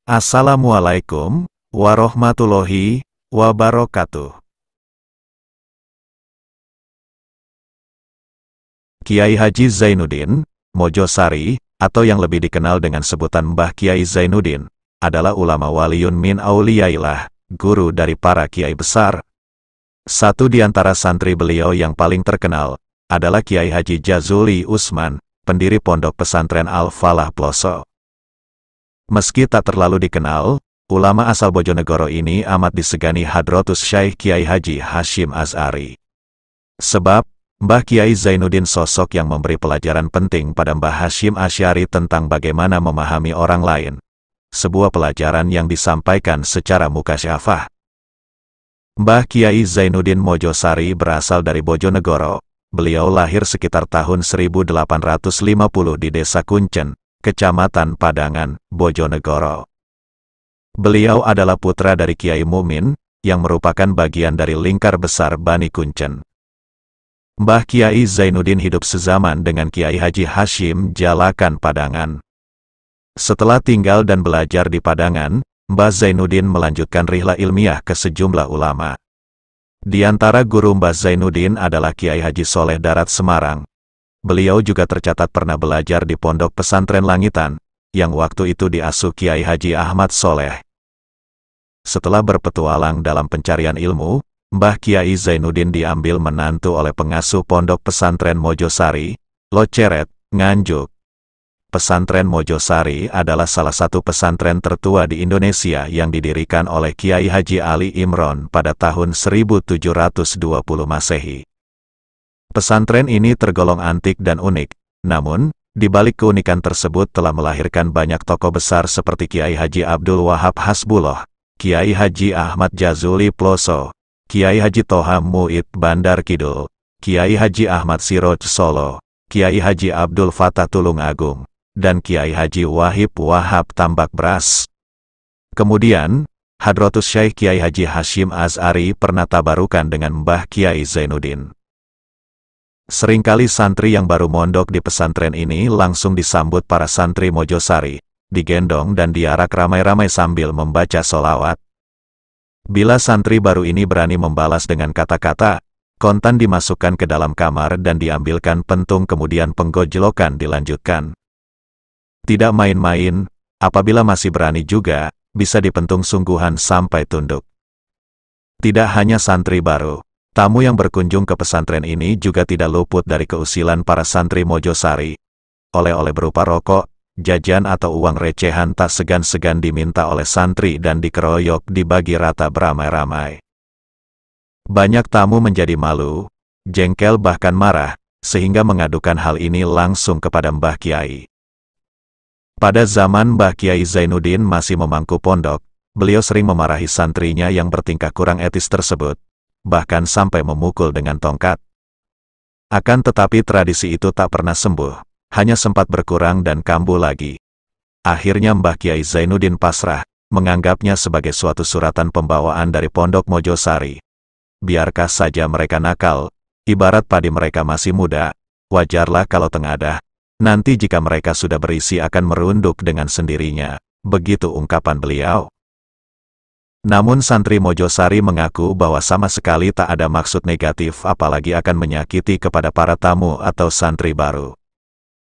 Assalamualaikum warahmatullahi wabarakatuh. Kiai Haji Zainuddin Mojosari, atau yang lebih dikenal dengan sebutan Mbah Kiai Zainuddin, adalah ulama waliyun min auliyaillah, guru dari para kiai besar. Satu di antara santri beliau yang paling terkenal adalah Kiai Haji Jazuli Usman, pendiri Pondok Pesantren Al-Falah Ploso. Meski tak terlalu dikenal, ulama asal Bojonegoro ini amat disegani Hadratus Syaikh Kiai Haji Hashim Azhari. Sebab, Mbah Kiai Zainuddin sosok yang memberi pelajaran penting pada Mbah Hashim Asy'ari tentang bagaimana memahami orang lain. Sebuah pelajaran yang disampaikan secara mukasyafah. Mbah Kiai Zainuddin Mojosari berasal dari Bojonegoro. Beliau lahir sekitar tahun 1850 di Desa Kuncen, Kecamatan Padangan, Bojonegoro. Beliau adalah putra dari Kiai Mumin, yang merupakan bagian dari lingkar besar Bani Kuncen. Mbah Kiai Zainuddin hidup sezaman dengan Kiai Haji Hashim Jalakan Padangan. Setelah tinggal dan belajar di Padangan, Mbah Zainuddin melanjutkan rihlah ilmiah ke sejumlah ulama. Di antara guru Mbah Zainuddin adalah Kiai Haji Soleh Darat Semarang. Beliau juga tercatat pernah belajar di Pondok Pesantren Langitan, yang waktu itu diasuh Kiai Haji Ahmad Soleh. Setelah berpetualang dalam pencarian ilmu, Mbah Kiai Zainuddin diambil menantu oleh pengasuh Pondok Pesantren Mojosari, Loceret, Nganjuk. Pesantren Mojosari adalah salah satu pesantren tertua di Indonesia yang didirikan oleh Kiai Haji Ali Imron pada tahun 1720 Masehi. Pesantren ini tergolong antik dan unik, namun, di balik keunikan tersebut telah melahirkan banyak tokoh besar seperti Kiai Haji Abdul Wahab Hasbullah, Kiai Haji Ahmad Jazuli Ploso, Kiai Haji Toha Mu'id Bandar Kidul, Kiai Haji Ahmad Siroj Solo, Kiai Haji Abdul Fatah Tulung Agung, dan Kiai Haji Wahib Wahab Tambak Beras. Kemudian, Hadratus Syaikh Kiai Haji Hashim Azhari pernah tabarukan dengan Mbah Kiai Zainuddin. Seringkali santri yang baru mondok di pesantren ini langsung disambut para santri Mojosari, digendong dan diarak ramai-ramai sambil membaca sholawat. Bila santri baru ini berani membalas dengan kata-kata, kontan dimasukkan ke dalam kamar dan diambilkan pentung, kemudian penggojlokan dilanjutkan. Tidak main-main, apabila masih berani juga, bisa dipentung sungguhan sampai tunduk. Tidak hanya santri baru, tamu yang berkunjung ke pesantren ini juga tidak luput dari keusilan para santri Mojosari. Oleh-oleh berupa rokok, jajan atau uang recehan tak segan-segan diminta oleh santri dan dikeroyok dibagi rata beramai-ramai. Banyak tamu menjadi malu, jengkel bahkan marah, sehingga mengadukan hal ini langsung kepada Mbah Kiai. Pada zaman Mbah Kiai Zainuddin masih memangku pondok, beliau sering memarahi santrinya yang bertingkah kurang etis tersebut, bahkan sampai memukul dengan tongkat. Akan tetapi tradisi itu tak pernah sembuh, hanya sempat berkurang dan kambuh lagi. Akhirnya Mbah Kiai Zainuddin pasrah, menganggapnya sebagai suatu suratan pembawaan dari Pondok Mojosari. Biarkah saja mereka nakal, ibarat padi mereka masih muda, wajarlah kalau tengadah, nanti jika mereka sudah berisi akan merunduk dengan sendirinya, begitu ungkapan beliau. Namun santri Mojosari mengaku bahwa sama sekali tak ada maksud negatif apalagi akan menyakiti kepada para tamu atau santri baru.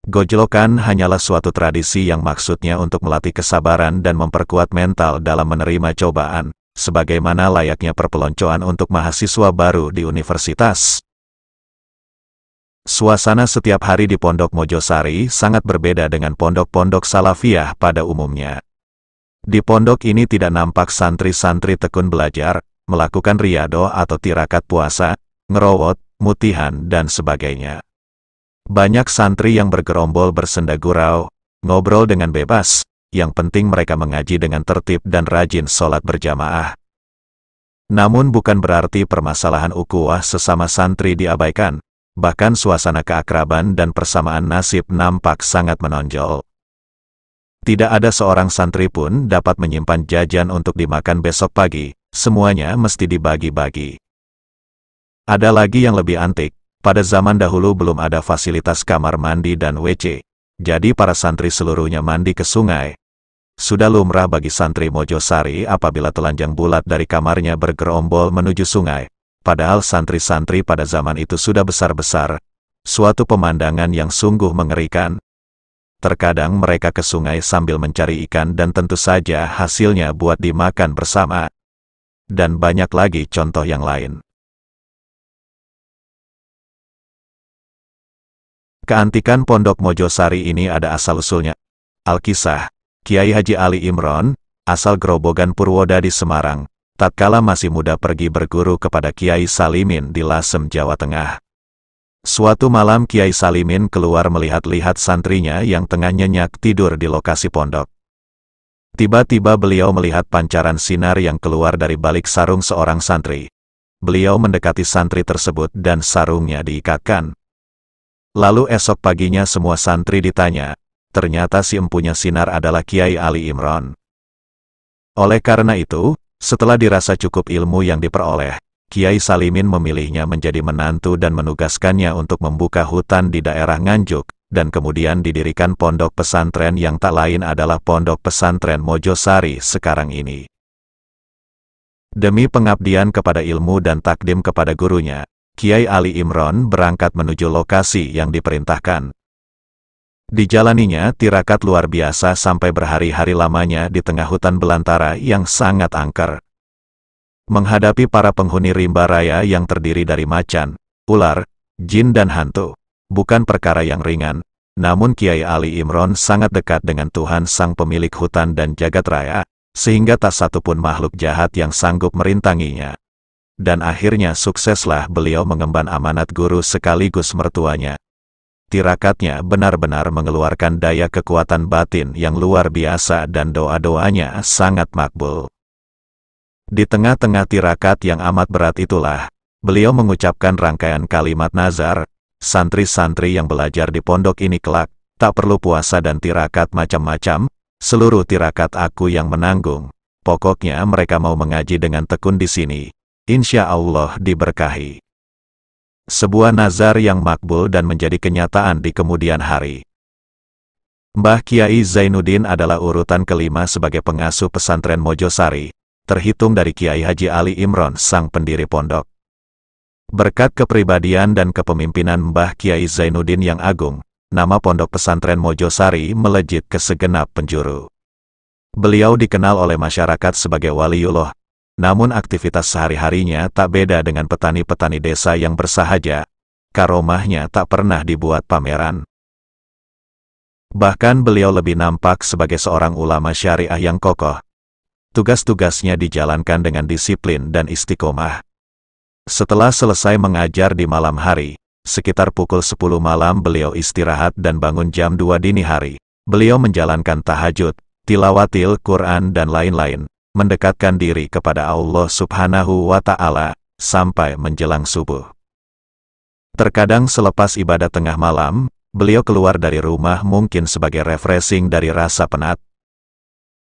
Gojlokan hanyalah suatu tradisi yang maksudnya untuk melatih kesabaran dan memperkuat mental dalam menerima cobaan, sebagaimana layaknya perpeloncoan untuk mahasiswa baru di universitas. Suasana setiap hari di Pondok Mojosari sangat berbeda dengan pondok-pondok salafiyah pada umumnya. Di pondok ini tidak nampak santri-santri tekun belajar, melakukan riyadhah atau tirakat puasa, ngerowot, mutihan, dan sebagainya. Banyak santri yang bergerombol bersenda gurau, ngobrol dengan bebas, yang penting mereka mengaji dengan tertib dan rajin sholat berjamaah. Namun bukan berarti permasalahan ukhuwah sesama santri diabaikan, bahkan suasana keakraban dan persamaan nasib nampak sangat menonjol. Tidak ada seorang santri pun dapat menyimpan jajan untuk dimakan besok pagi, semuanya mesti dibagi-bagi. Ada lagi yang lebih antik, pada zaman dahulu belum ada fasilitas kamar mandi dan WC, jadi para santri seluruhnya mandi ke sungai. Sudah lumrah bagi santri Mojosari apabila telanjang bulat dari kamarnya bergerombol menuju sungai. Padahal santri-santri pada zaman itu sudah besar-besar. Suatu pemandangan yang sungguh mengerikan. Terkadang mereka ke sungai sambil mencari ikan dan tentu saja hasilnya buat dimakan bersama. Dan banyak lagi contoh yang lain. Keantikan Pondok Mojosari ini ada asal-usulnya. Alkisah, Kiai Haji Ali Imron, asal Grobogan Purwodadi Semarang, tatkala masih muda pergi berguru kepada Kiai Salimin di Lasem, Jawa Tengah. Suatu malam Kiai Salimin keluar melihat-lihat santrinya yang tengah nyenyak tidur di lokasi pondok. Tiba-tiba beliau melihat pancaran sinar yang keluar dari balik sarung seorang santri. Beliau mendekati santri tersebut dan sarungnya diikatkan. Lalu esok paginya semua santri ditanya, ternyata si empunya sinar adalah Kiai Ali Imron. Oleh karena itu, setelah dirasa cukup ilmu yang diperoleh, Kiai Salimin memilihnya menjadi menantu dan menugaskannya untuk membuka hutan di daerah Nganjuk, dan kemudian didirikan pondok pesantren yang tak lain adalah Pondok Pesantren Mojosari sekarang ini. Demi pengabdian kepada ilmu dan takdim kepada gurunya, Kiai Ali Imron berangkat menuju lokasi yang diperintahkan. Dijalaninya tirakat luar biasa sampai berhari-hari lamanya di tengah hutan belantara yang sangat angker. Menghadapi para penghuni rimba raya yang terdiri dari macan, ular, jin dan hantu, bukan perkara yang ringan, namun Kiai Ali Imron sangat dekat dengan Tuhan sang pemilik hutan dan jagat raya, sehingga tak satupun makhluk jahat yang sanggup merintanginya. Dan akhirnya sukseslah beliau mengemban amanat guru sekaligus mertuanya. Tirakatnya benar-benar mengeluarkan daya kekuatan batin yang luar biasa dan doa-doanya sangat makbul. Di tengah-tengah tirakat yang amat berat itulah, beliau mengucapkan rangkaian kalimat nazar, santri-santri yang belajar di pondok ini kelak, tak perlu puasa dan tirakat macam-macam, seluruh tirakat aku yang menanggung. Pokoknya mereka mau mengaji dengan tekun di sini, insya Allah diberkahi. Sebuah nazar yang makbul dan menjadi kenyataan di kemudian hari. Mbah Kiai Zainuddin adalah urutan kelima sebagai pengasuh pesantren Mojosari, terhitung dari Kiai Haji Ali Imron sang pendiri pondok. Berkat kepribadian dan kepemimpinan Mbah Kiai Zainuddin yang agung, nama pondok pesantren Mojosari melejit ke segenap penjuru. Beliau dikenal oleh masyarakat sebagai waliullah, namun aktivitas sehari-harinya tak beda dengan petani-petani desa yang bersahaja. Karomahnya tak pernah dibuat pameran. Bahkan beliau lebih nampak sebagai seorang ulama syariah yang kokoh. Tugas-tugasnya dijalankan dengan disiplin dan istiqomah. Setelah selesai mengajar di malam hari, sekitar pukul 10 malam beliau istirahat dan bangun jam 2 dini hari. Beliau menjalankan tahajud, tilawatil Quran dan lain-lain, mendekatkan diri kepada Allah Subhanahu wa Ta'ala, sampai menjelang subuh. Terkadang selepas ibadah tengah malam, beliau keluar dari rumah mungkin sebagai refreshing dari rasa penat.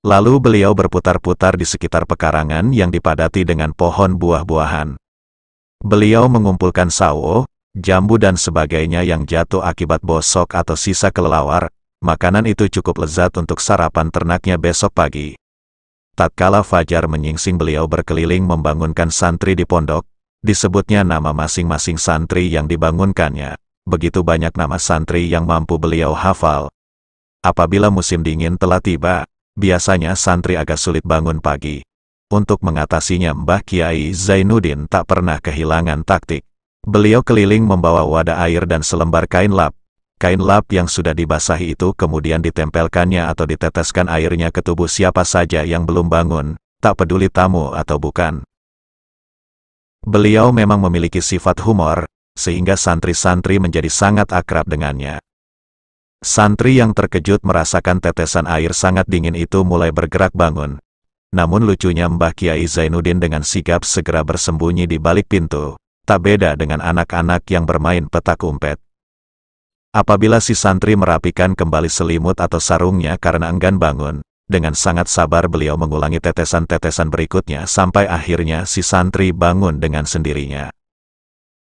Lalu beliau berputar-putar di sekitar pekarangan yang dipadati dengan pohon buah-buahan. Beliau mengumpulkan sawo, jambu dan sebagainya yang jatuh akibat bosok atau sisa kelelawar. Makanan itu cukup lezat untuk sarapan ternaknya besok pagi. Tatkala fajar menyingsing beliau berkeliling membangunkan santri di pondok, disebutnya nama masing-masing santri yang dibangunkannya. Begitu banyak nama santri yang mampu beliau hafal. Apabila musim dingin telah tiba, biasanya santri agak sulit bangun pagi. Untuk mengatasinya Mbah Kiai Zainuddin tak pernah kehilangan taktik. Beliau keliling membawa wadah air dan selembar kain lap. Kain lap yang sudah dibasahi itu kemudian ditempelkannya atau diteteskan airnya ke tubuh siapa saja yang belum bangun, tak peduli tamu atau bukan. Beliau memang memiliki sifat humor, sehingga santri-santri menjadi sangat akrab dengannya. Santri yang terkejut merasakan tetesan air sangat dingin itu mulai bergerak bangun. Namun lucunya Mbah Kiai Zainuddin dengan sigap segera bersembunyi di balik pintu, tak beda dengan anak-anak yang bermain petak umpet. Apabila si santri merapikan kembali selimut atau sarungnya karena enggan bangun, dengan sangat sabar beliau mengulangi tetesan-tetesan berikutnya sampai akhirnya si santri bangun dengan sendirinya.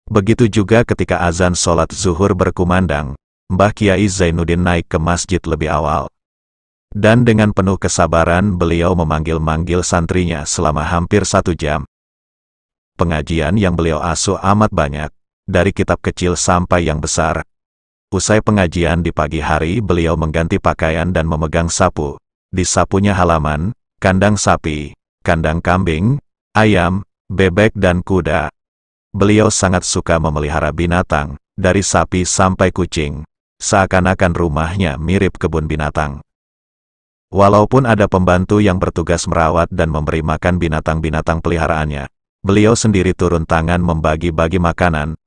Begitu juga ketika azan sholat zuhur berkumandang, Mbah Kiai Zainuddin naik ke masjid lebih awal. Dan dengan penuh kesabaran beliau memanggil-manggil santrinya selama hampir 1 jam. Pengajian yang beliau asuh amat banyak, dari kitab kecil sampai yang besar. Usai pengajian di pagi hari beliau mengganti pakaian dan memegang sapu. Disapunya halaman, kandang sapi, kandang kambing, ayam, bebek dan kuda. Beliau sangat suka memelihara binatang, dari sapi sampai kucing. Seakan-akan rumahnya mirip kebun binatang. Walaupun ada pembantu yang bertugas merawat dan memberi makan binatang-binatang peliharaannya, beliau sendiri turun tangan membagi-bagi makanan,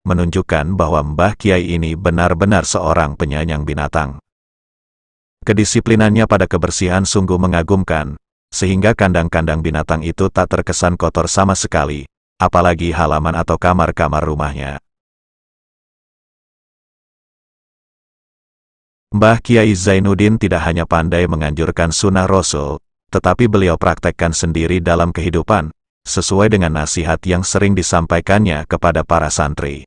menunjukkan bahwa Mbah Kiai ini benar-benar seorang penyayang binatang. Kedisiplinannya pada kebersihan sungguh mengagumkan, sehingga kandang-kandang binatang itu tak terkesan kotor sama sekali, apalagi halaman atau kamar-kamar rumahnya. Mbah Kiai Zainuddin tidak hanya pandai menganjurkan sunnah Rasul, tetapi beliau praktekkan sendiri dalam kehidupan, sesuai dengan nasihat yang sering disampaikannya kepada para santri.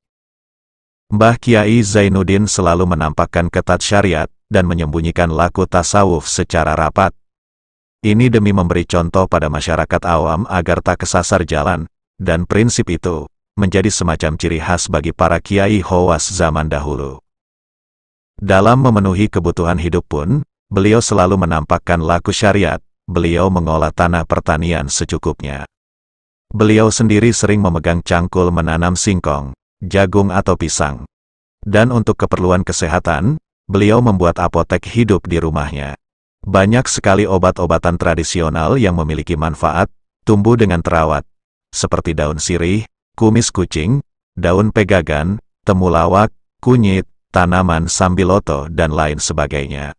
Mbah Kiai Zainuddin selalu menampakkan ketat syariat, dan menyembunyikan laku tasawuf secara rapat. Ini demi memberi contoh pada masyarakat awam agar tak kesasar jalan, dan prinsip itu menjadi semacam ciri khas bagi para kiai khawas zaman dahulu. Dalam memenuhi kebutuhan hidup pun, beliau selalu menampakkan laku syariat, beliau mengolah tanah pertanian secukupnya. Beliau sendiri sering memegang cangkul menanam singkong, jagung atau pisang. Dan untuk keperluan kesehatan, beliau membuat apotek hidup di rumahnya. Banyak sekali obat-obatan tradisional yang memiliki manfaat, tumbuh dengan terawat, seperti daun sirih, kumis kucing, daun pegagan, temulawak, kunyit, tanaman sambiloto, dan lain sebagainya.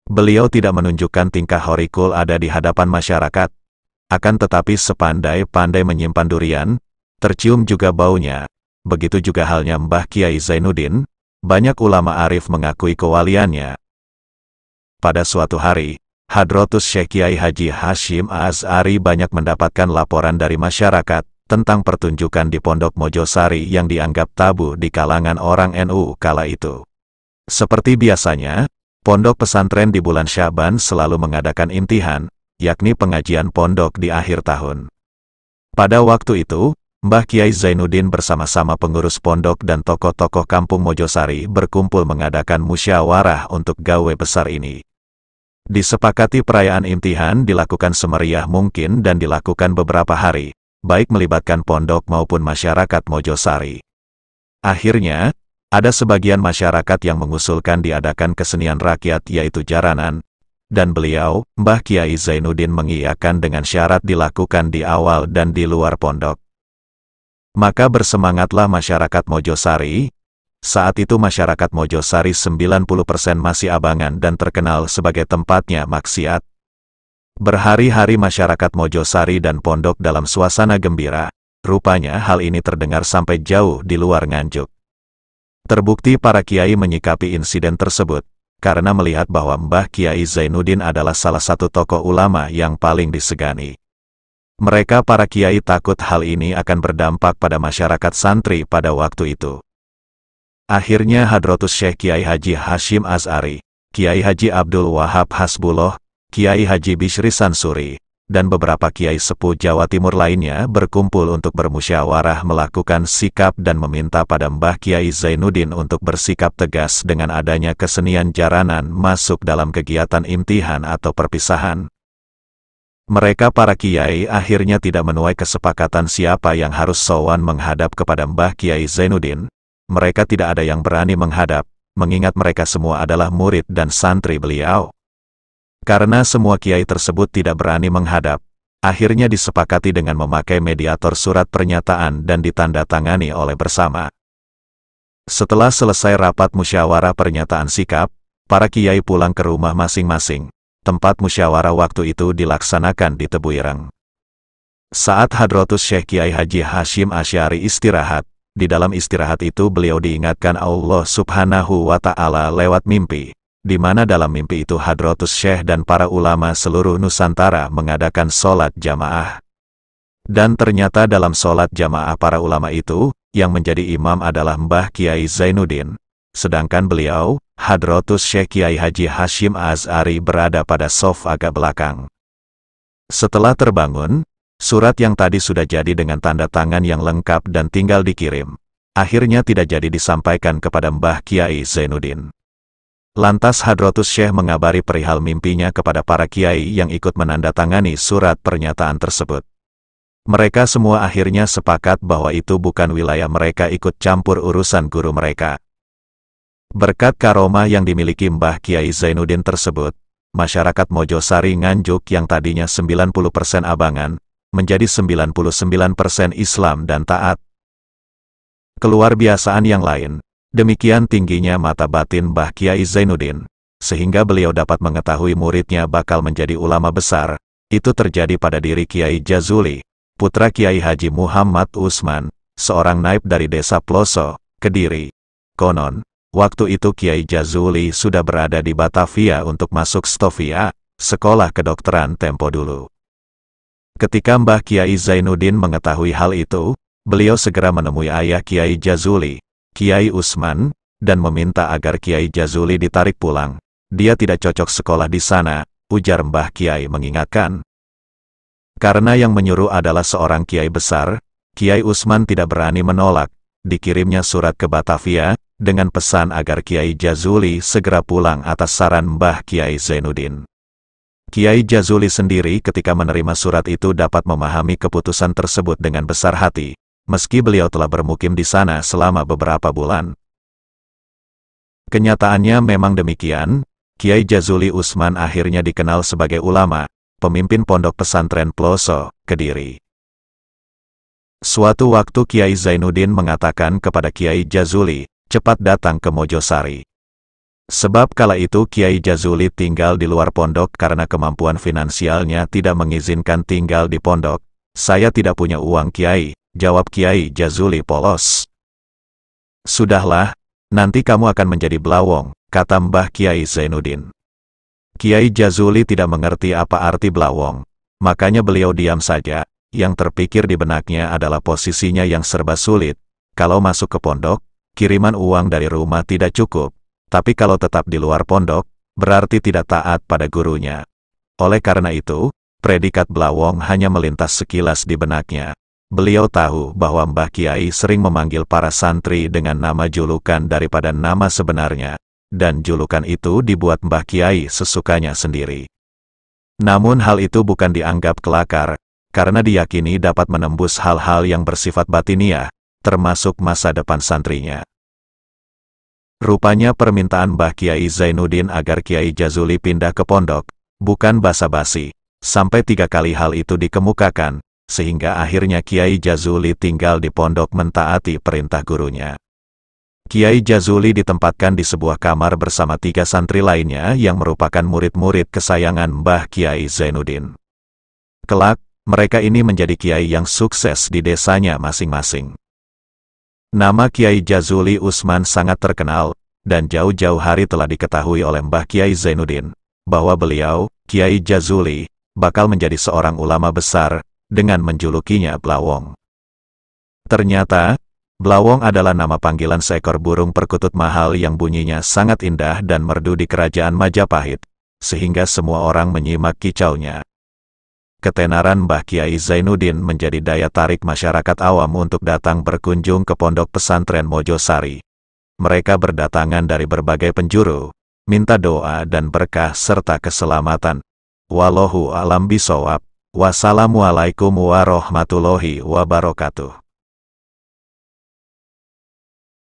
Beliau tidak menunjukkan tingkah horikul ada di hadapan masyarakat, akan tetapi sepandai-pandai menyimpan durian, tercium juga baunya. Begitu juga halnya Mbah Kiai Zainuddin, banyak ulama arif mengakui kewaliannya. Pada suatu hari, Hadratus Syekh Kiai Haji Hashim Azhari banyak mendapatkan laporan dari masyarakat tentang pertunjukan di Pondok Mojosari yang dianggap tabu di kalangan orang NU kala itu. Seperti biasanya, pondok pesantren di bulan Syaban selalu mengadakan imtihan, yakni pengajian pondok di akhir tahun. Pada waktu itu, Mbah Kiai Zainuddin bersama-sama pengurus pondok dan tokoh-tokoh kampung Mojosari berkumpul mengadakan musyawarah untuk gawe besar ini. Disepakati perayaan imtihan dilakukan semeriah mungkin dan dilakukan beberapa hari, baik melibatkan pondok maupun masyarakat Mojosari. Akhirnya, ada sebagian masyarakat yang mengusulkan diadakan kesenian rakyat yaitu jaranan, dan beliau, Mbah Kiai Zainuddin mengiyakan dengan syarat dilakukan di awal dan di luar pondok. Maka bersemangatlah masyarakat Mojosari. Saat itu masyarakat Mojosari 90% masih abangan dan terkenal sebagai tempatnya maksiat. Berhari-hari masyarakat Mojosari dan pondok dalam suasana gembira, rupanya hal ini terdengar sampai jauh di luar Nganjuk. Terbukti para kiai menyikapi insiden tersebut, karena melihat bahwa Mbah Kiai Zainuddin adalah salah satu tokoh ulama yang paling disegani. Mereka para kiai takut hal ini akan berdampak pada masyarakat santri pada waktu itu. Akhirnya Hadratus Syekh Kiai Haji Hashim Azhari, Kiai Haji Abdul Wahab Hasbullah, Kiai Haji Bishri Sansuri, dan beberapa kiai sepuh Jawa Timur lainnya berkumpul untuk bermusyawarah melakukan sikap dan meminta pada Mbah Kiai Zainuddin untuk bersikap tegas dengan adanya kesenian jaranan masuk dalam kegiatan imtihan atau perpisahan. Mereka para kiai akhirnya tidak menuai kesepakatan siapa yang harus sowan menghadap kepada Mbah Kiai Zainuddin. Mereka tidak ada yang berani menghadap, mengingat mereka semua adalah murid dan santri beliau. Karena semua kiai tersebut tidak berani menghadap, akhirnya disepakati dengan memakai mediator surat pernyataan dan ditandatangani oleh bersama. Setelah selesai rapat musyawarah pernyataan sikap, para kiai pulang ke rumah masing-masing. Tempat musyawarah waktu itu dilaksanakan di Tebu Ireng. Saat Hadratus Syekh Kiai Haji Hashim Asy'ari istirahat, di dalam istirahat itu beliau diingatkan Allah Subhanahu wa Ta'ala lewat mimpi, di mana dalam mimpi itu Hadratus Syekh dan para ulama seluruh Nusantara mengadakan sholat jamaah. Dan ternyata dalam sholat jamaah para ulama itu, yang menjadi imam adalah Mbah Kiai Zainuddin. sedangkan beliau, Hadratus Syekh Kiai Haji Hashim Azhari berada pada sof agak belakang. Setelah terbangun, surat yang tadi sudah jadi dengan tanda tangan yang lengkap dan tinggal dikirim, akhirnya tidak jadi disampaikan kepada Mbah Kiai Zainuddin. Lantas Hadratus Syekh mengabari perihal mimpinya kepada para kiai yang ikut menandatangani surat pernyataan tersebut. Mereka semua akhirnya sepakat bahwa itu bukan wilayah mereka ikut campur urusan guru mereka. Berkat karomah yang dimiliki Mbah Kiai Zainuddin tersebut, masyarakat Mojosari Nganjuk yang tadinya 90% abangan, menjadi 99% Islam dan taat. Keluar biasaan yang lain, demikian tingginya mata batin Mbah Kiai Zainuddin, sehingga beliau dapat mengetahui muridnya bakal menjadi ulama besar. Itu terjadi pada diri Kiai Jazuli, putra Kiai Haji Muhammad Usman, seorang naib dari desa Ploso, Kediri. Konon, waktu itu Kiai Jazuli sudah berada di Batavia untuk masuk Stovia, sekolah kedokteran tempo dulu. Ketika Mbah Kiai Zainuddin mengetahui hal itu, beliau segera menemui ayah Kiai Jazuli, Kiai Usman, dan meminta agar Kiai Jazuli ditarik pulang. Dia tidak cocok sekolah di sana, ujar Mbah Kiai mengingatkan. Karena yang menyuruh adalah seorang kiai besar, Kiai Usman tidak berani menolak. Dikirimnya surat ke Batavia, dengan pesan agar Kiai Jazuli segera pulang atas saran Mbah Kiai Zainuddin. Kiai Jazuli sendiri ketika menerima surat itu dapat memahami keputusan tersebut dengan besar hati, meski beliau telah bermukim di sana selama beberapa bulan. Kenyataannya memang demikian, Kiai Jazuli Usman akhirnya dikenal sebagai ulama, pemimpin pondok pesantren Ploso, Kediri. Suatu waktu Kiai Zainuddin mengatakan kepada Kiai Jazuli, cepat datang ke Mojosari. Sebab kala itu Kiai Jazuli tinggal di luar pondok karena kemampuan finansialnya tidak mengizinkan tinggal di pondok. Saya tidak punya uang Kiai, jawab Kiai Jazuli polos. Sudahlah, nanti kamu akan menjadi belawong, kata Mbah Kiai Zainuddin. Kiai Jazuli tidak mengerti apa arti belawong, makanya beliau diam saja. Yang terpikir di benaknya adalah posisinya yang serba sulit. Kalau masuk ke pondok, kiriman uang dari rumah tidak cukup, tapi kalau tetap di luar pondok, berarti tidak taat pada gurunya. Oleh karena itu, predikat belawong hanya melintas sekilas di benaknya. Beliau tahu bahwa Mbah Kiai sering memanggil para santri dengan nama julukan daripada nama sebenarnya, dan julukan itu dibuat Mbah Kiai sesukanya sendiri. Namun hal itu bukan dianggap kelakar, karena diyakini dapat menembus hal-hal yang bersifat batiniah, termasuk masa depan santrinya. Rupanya permintaan Mbah Kiai Zainuddin agar Kiai Jazuli pindah ke pondok, bukan basa-basi. Sampai 3 kali hal itu dikemukakan, sehingga akhirnya Kiai Jazuli tinggal di pondok mentaati perintah gurunya. Kiai Jazuli ditempatkan di sebuah kamar bersama 3 santri lainnya yang merupakan murid-murid kesayangan Mbah Kiai Zainuddin. Kelak, mereka ini menjadi kiai yang sukses di desanya masing-masing. Nama Kiai Jazuli Usman sangat terkenal, dan jauh-jauh hari telah diketahui oleh Mbah Kiai Zainuddin, bahwa beliau, Kiai Jazuli, bakal menjadi seorang ulama besar, dengan menjulukinya Blawong. Ternyata, Blawong adalah nama panggilan seekor burung perkutut mahal yang bunyinya sangat indah dan merdu di kerajaan Majapahit, sehingga semua orang menyimak kicaunya. Ketenaran Mbah Kiai Zainuddin menjadi daya tarik masyarakat awam untuk datang berkunjung ke pondok pesantren Mojosari. Mereka berdatangan dari berbagai penjuru, minta doa dan berkah serta keselamatan. Wallahu a'lam bishawab. Wassalamualaikum warahmatullahi wabarakatuh.